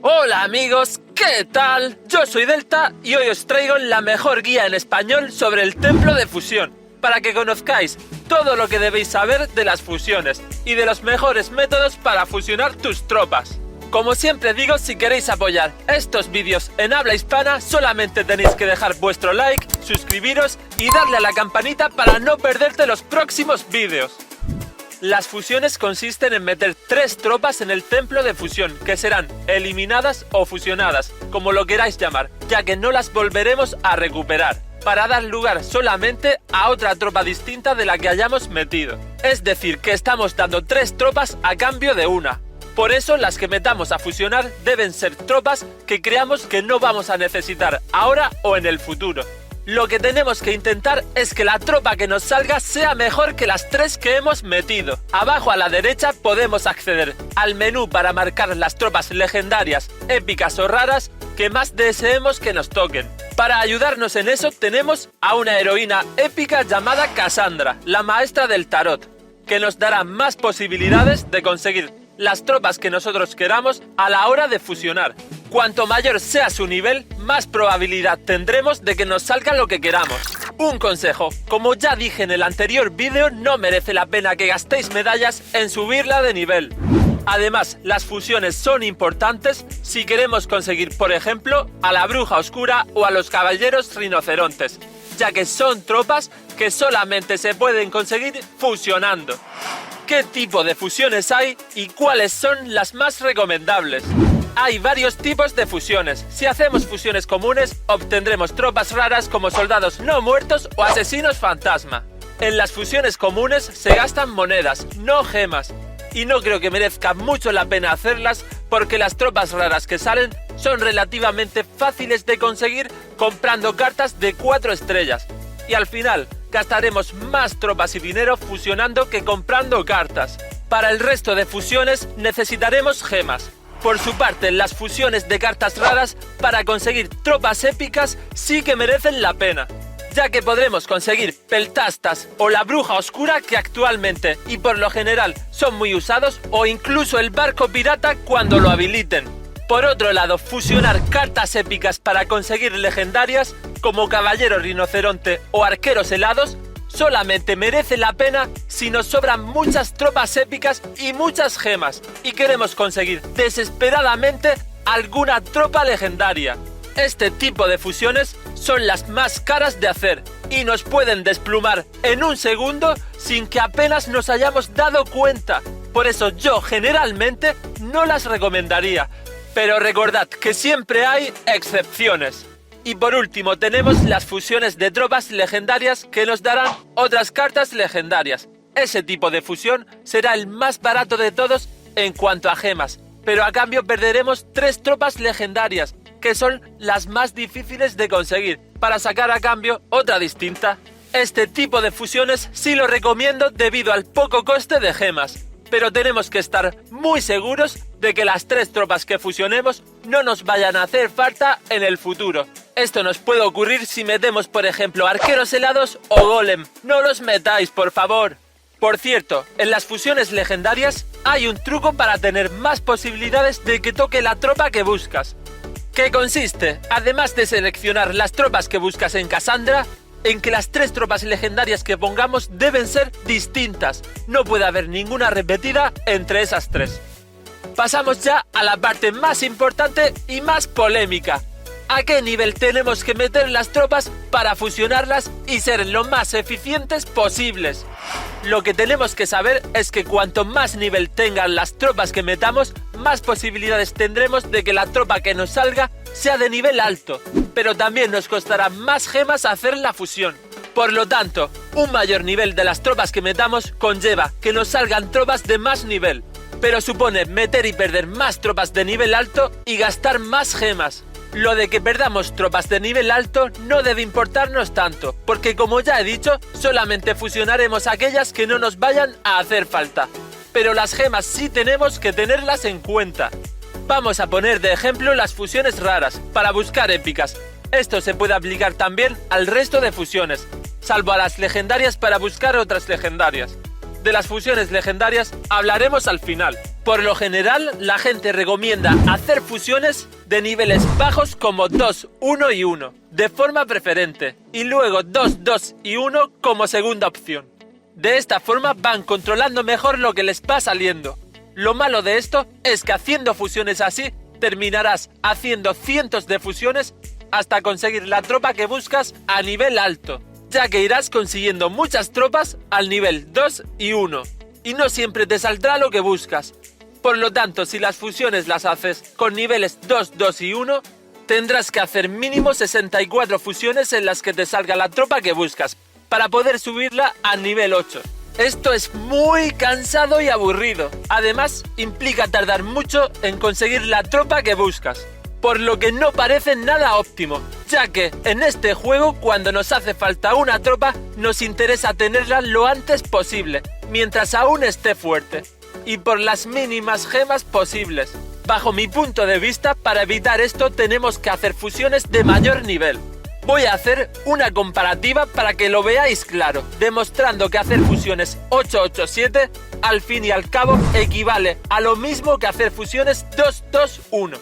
Hola amigos, ¿qué tal? Yo soy Delta y hoy os traigo la mejor guía en español sobre el templo de fusión, para que conozcáis todo lo que debéis saber de las fusiones y de los mejores métodos para fusionar tus tropas. Como siempre digo, si queréis apoyar estos vídeos en habla hispana, solamente tenéis que dejar vuestro like, suscribiros y darle a la campanita para no perderte los próximos vídeos. Las fusiones consisten en meter 3 tropas en el templo de fusión, que serán eliminadas o fusionadas, como lo queráis llamar, ya que no las volveremos a recuperar, para dar lugar solamente a otra tropa distinta de la que hayamos metido. Es decir, que estamos dando 3 tropas a cambio de una. Por eso las que metamos a fusionar deben ser tropas que creamos que no vamos a necesitar ahora o en el futuro. Lo que tenemos que intentar es que la tropa que nos salga sea mejor que las 3 que hemos metido. Abajo a la derecha podemos acceder al menú para marcar las tropas legendarias, épicas o raras que más deseemos que nos toquen. Para ayudarnos en eso tenemos a una heroína épica llamada Cassandra, la maestra del tarot, que nos dará más posibilidades de conseguir las tropas que nosotros queramos a la hora de fusionar. Cuanto mayor sea su nivel, más probabilidad tendremos de que nos salga lo que queramos. Un consejo, como ya dije en el anterior vídeo, no merece la pena que gastéis medallas en subirla de nivel. Además, las fusiones son importantes si queremos conseguir, por ejemplo, a la bruja oscura o a los caballeros rinocerontes, ya que son tropas que solamente se pueden conseguir fusionando. ¿Qué tipo de fusiones hay y cuáles son las más recomendables? Hay varios tipos de fusiones. Si hacemos fusiones comunes, obtendremos tropas raras como soldados no muertos o asesinos fantasma. En las fusiones comunes se gastan monedas, no gemas. Y no creo que merezca mucho la pena hacerlas porque las tropas raras que salen son relativamente fáciles de conseguir comprando cartas de 4 estrellas. Y al final gastaremos más tropas y dinero fusionando que comprando cartas. Para el resto de fusiones necesitaremos gemas. Por su parte, las fusiones de cartas raras para conseguir tropas épicas sí que merecen la pena, ya que podremos conseguir Peltastas o la bruja oscura, que actualmente y por lo general son muy usados, o incluso el barco pirata cuando lo habiliten. Por otro lado, fusionar cartas épicas para conseguir legendarias como caballero rinoceronte o arqueros helados solamente merece la pena si nos sobran muchas tropas épicas y muchas gemas y queremos conseguir desesperadamente alguna tropa legendaria. Este tipo de fusiones son las más caras de hacer y nos pueden desplumar en un segundo sin que apenas nos hayamos dado cuenta. Por eso yo generalmente no las recomendaría, pero recordad que siempre hay excepciones. Y por último tenemos las fusiones de tropas legendarias que nos darán otras cartas legendarias. Ese tipo de fusión será el más barato de todos en cuanto a gemas, pero a cambio perderemos 3 tropas legendarias, que son las más difíciles de conseguir, para sacar a cambio otra distinta. Este tipo de fusiones sí lo recomiendo debido al poco coste de gemas, pero tenemos que estar muy seguros de que las 3 tropas que fusionemos no nos vayan a hacer falta en el futuro. Esto nos puede ocurrir si metemos, por ejemplo, arqueros helados o golem. No los metáis, por favor. Por cierto, en las fusiones legendarias hay un truco para tener más posibilidades de que toque la tropa que buscas, que consiste, además de seleccionar las tropas que buscas en Cassandra, en que las 3 tropas legendarias que pongamos deben ser distintas. No puede haber ninguna repetida entre esas 3. Pasamos ya a la parte más importante y más polémica. ¿A qué nivel tenemos que meter las tropas para fusionarlas y ser lo más eficientes posibles? Lo que tenemos que saber es que cuanto más nivel tengan las tropas que metamos, más posibilidades tendremos de que la tropa que nos salga sea de nivel alto, pero también nos costará más gemas hacer la fusión. Por lo tanto, un mayor nivel de las tropas que metamos conlleva que nos salgan tropas de más nivel, pero supone meter y perder más tropas de nivel alto y gastar más gemas. Lo de que perdamos tropas de nivel alto no debe importarnos tanto, porque como ya he dicho, solamente fusionaremos aquellas que no nos vayan a hacer falta. Pero las gemas sí tenemos que tenerlas en cuenta. Vamos a poner de ejemplo las fusiones raras, para buscar épicas. Esto se puede aplicar también al resto de fusiones, salvo a las legendarias para buscar otras legendarias. De las fusiones legendarias hablaremos al final. Por lo general, la gente recomienda hacer fusiones de niveles bajos como 2, 1 y 1, de forma preferente, y luego 2, 2 y 1 como segunda opción. De esta forma van controlando mejor lo que les va saliendo. Lo malo de esto es que haciendo fusiones así, terminarás haciendo cientos de fusiones hasta conseguir la tropa que buscas a nivel alto, ya que irás consiguiendo muchas tropas al nivel 2 y 1, y no siempre te saldrá lo que buscas. Por lo tanto, si las fusiones las haces con niveles 2, 2 y 1, tendrás que hacer mínimo 64 fusiones en las que te salga la tropa que buscas, para poder subirla a nivel 8. Esto es muy cansado y aburrido. Además, implica tardar mucho en conseguir la tropa que buscas, por lo que no parece nada óptimo, ya que en este juego cuando nos hace falta una tropa, nos interesa tenerla lo antes posible, mientras aún esté fuerte, y por las mínimas gemas posibles. Bajo mi punto de vista, para evitar esto tenemos que hacer fusiones de mayor nivel. Voy a hacer una comparativa para que lo veáis claro, demostrando que hacer fusiones 887 al fin y al cabo equivale a lo mismo que hacer fusiones 221,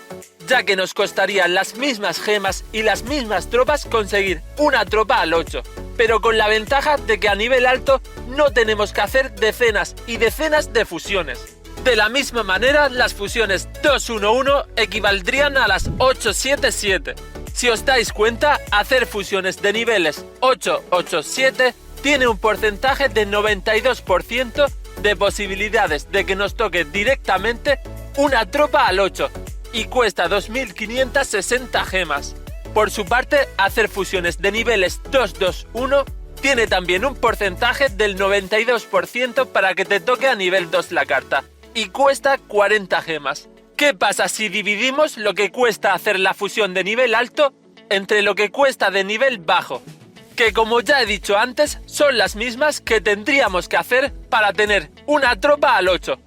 ya que nos costarían las mismas gemas y las mismas tropas conseguir una tropa al 8, pero con la ventaja de que a nivel alto no tenemos que hacer decenas y decenas de fusiones. De la misma manera, las fusiones 211 equivaldrían a las 877. Si os dais cuenta, hacer fusiones de niveles 887 tiene un porcentaje de 92% de posibilidades de que nos toque directamente una tropa al 8 y cuesta 2560 gemas. Por su parte, hacer fusiones de niveles 221 tiene también un porcentaje del 92% para que te toque a nivel 2 la carta y cuesta 40 gemas. ¿Qué pasa si dividimos lo que cuesta hacer la fusión de nivel alto entre lo que cuesta de nivel bajo? Que como ya he dicho antes, son las mismas que tendríamos que hacer para tener una tropa al 8.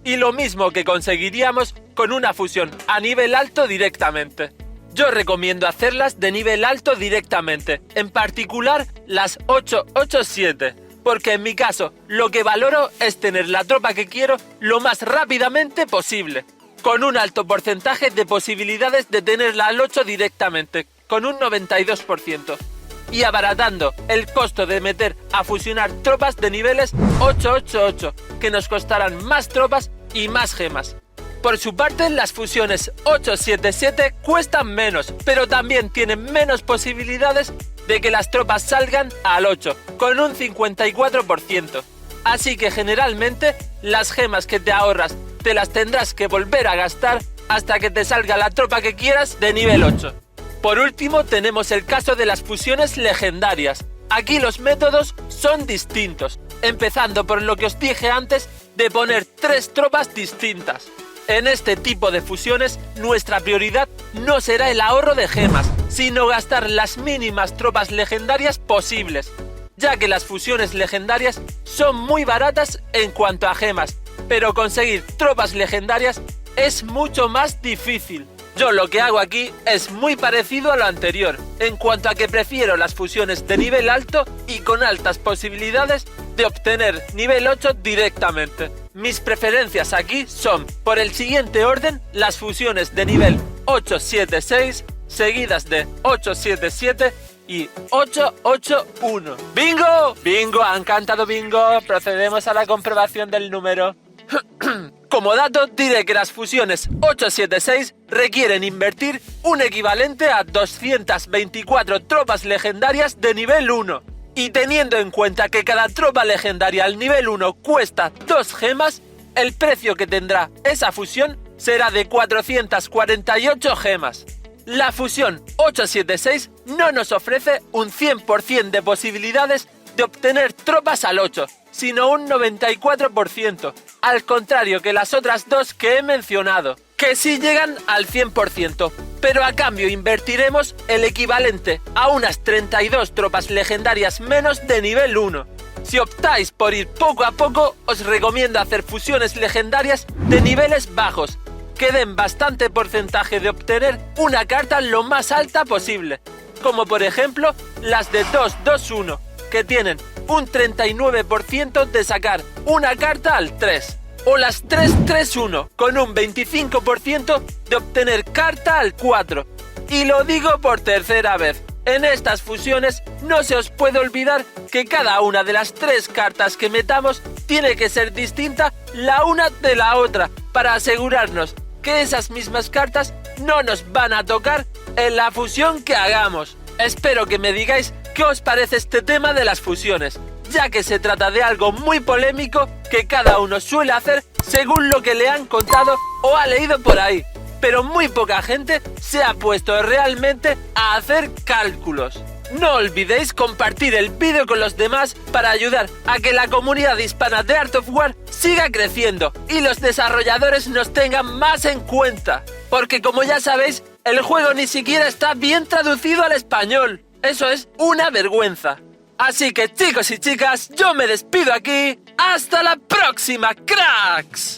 Y lo mismo que conseguiríamos con una fusión a nivel alto directamente. Yo recomiendo hacerlas de nivel alto directamente, en particular las 887. Porque en mi caso, lo que valoro es tener la tropa que quiero lo más rápidamente posible, con un alto porcentaje de posibilidades de tenerla al 8 directamente, con un 92%, y abaratando el costo de meter a fusionar tropas de niveles 888, que nos costarán más tropas y más gemas. Por su parte, las fusiones 877 cuestan menos, pero también tienen menos posibilidades de que las tropas salgan al 8, con un 54%. Así que generalmente las gemas que te ahorras te las tendrás que volver a gastar hasta que te salga la tropa que quieras de nivel 8. Por último tenemos el caso de las fusiones legendarias. Aquí los métodos son distintos, empezando por lo que os dije antes de poner 3 tropas distintas. En este tipo de fusiones nuestra prioridad no será el ahorro de gemas, sino gastar las mínimas tropas legendarias posibles, ya que las fusiones legendarias son muy baratas en cuanto a gemas, pero conseguir tropas legendarias es mucho más difícil. Yo lo que hago aquí es muy parecido a lo anterior, en cuanto a que prefiero las fusiones de nivel alto y con altas posibilidades de obtener nivel 8 directamente. Mis preferencias aquí son, por el siguiente orden, las fusiones de nivel 876, seguidas de 877 y 881. ¡Bingo! ¡Bingo! Han cantado bingo. Procedemos a la comprobación del número. Como dato, diré que las fusiones 876 requieren invertir un equivalente a 224 tropas legendarias de nivel 1. Y teniendo en cuenta que cada tropa legendaria al nivel 1 cuesta 2 gemas, el precio que tendrá esa fusión será de 448 gemas. La fusión 876 no nos ofrece un 100% de posibilidades de obtener tropas al 8, sino un 94%, al contrario que las otras dos que he mencionado, que sí llegan al 100%, pero a cambio invertiremos el equivalente a unas 32 tropas legendarias menos de nivel 1. Si optáis por ir poco a poco, os recomiendo hacer fusiones legendarias de niveles bajos, que den bastante porcentaje de obtener una carta lo más alta posible, como por ejemplo las de 221, que tienen un 39% de sacar una carta al 3. o las 3-3-1 con un 25% de obtener carta al 4. Y lo digo por tercera vez. En estas fusiones no se os puede olvidar que cada una de las 3 cartas que metamos tiene que ser distinta la una de la otra para asegurarnos que esas mismas cartas no nos van a tocar en la fusión que hagamos. Espero que me digáis qué os parece este tema de las fusiones, ya que se trata de algo muy polémico que cada uno suele hacer según lo que le han contado o ha leído por ahí. Pero muy poca gente se ha puesto realmente a hacer cálculos. No olvidéis compartir el vídeo con los demás para ayudar a que la comunidad hispana de Art of War siga creciendo y los desarrolladores nos tengan más en cuenta. Porque como ya sabéis, el juego ni siquiera está bien traducido al español. Eso es una vergüenza. Así que chicos y chicas, yo me despido aquí. ¡Hasta la próxima, cracks!